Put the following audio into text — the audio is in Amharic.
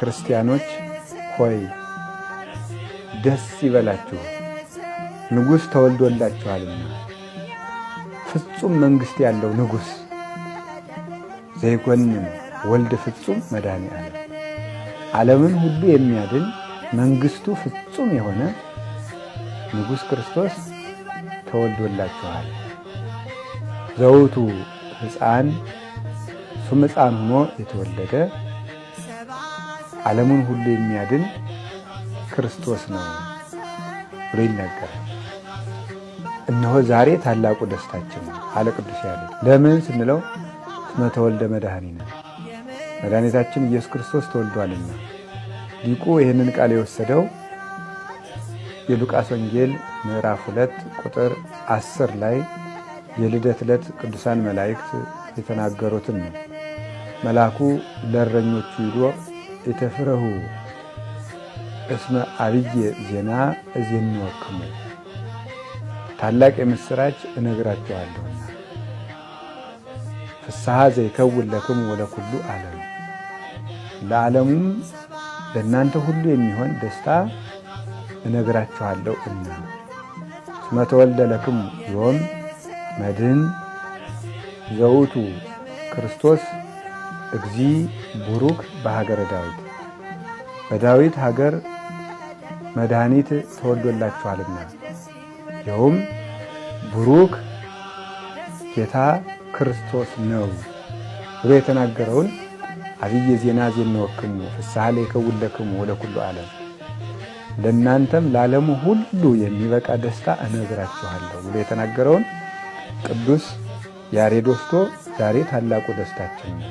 ክርስቲያኖች ሆይ ደስ ይበላችሁ፣ ንጉሥ ተወልዶላችኋልና ፍጹም መንግሥት ያለው ንጉሥ ዘይኮንን ወልድ ፍጹም መድኃኔ ዓለም ዓለምን ሁሉ የሚያድን መንግሥቱ ፍጹም የሆነ ንጉሥ ክርስቶስ ተወልዶላችኋል። ዘውቱ ሕፃን እሱም ሕፃን ሆኖ የተወለደ ዓለምን ሁሉ የሚያድን ክርስቶስ ነው ብሎ ይናገራል። እነሆ ዛሬ ታላቁ ደስታችን ነው አለ ቅዱስ ያሬድ። ለምን ስንለው እስመ ተወልደ መድኃኒነ መድኃኒታችን ኢየሱስ ክርስቶስ ተወልዷልና። ሊቁ ይህንን ቃል የወሰደው የሉቃስ ወንጌል ምዕራፍ 2 ቁጥር 10 ላይ የልደት ዕለት ቅዱሳን መላእክት የተናገሩትን ነው። መልአኩ ለእረኞቹ ሂዶ የተፍረሁ እስመ አብየ ዜና እዜንወክሙ ታላቅ የምሥራች እነግራችኋለሁና ፍስሐ ዘይከውን ለክሙ ወለኩሉ ዓለም ለዓለሙም ለእናንተ ሁሉ የሚሆን ደስታ እነግራችኋለሁ እና እስመ ተወልደ ለክሙ ዮም መድኅን ዘውቱ ክርስቶስ እግዚ ቡሩክ በሀገረ ዳዊት በዳዊት ሀገር መድኃኒት ተወልዶላችኋልና ይኸውም ቡሩክ ጌታ ክርስቶስ ነው ብሎ የተናገረውን አብየ ዜና ዜንወክሙ ፍስሐ ለይከውን ለክሙ ወለኩሉ ዓለም ለእናንተም ለዓለሙ ሁሉ የሚበቃ ደስታ እነግራችኋለሁ ብሎ የተናገረውን ቅዱስ ያሬድ ወስዶ ዛሬ ታላቁ ደስታችን ነው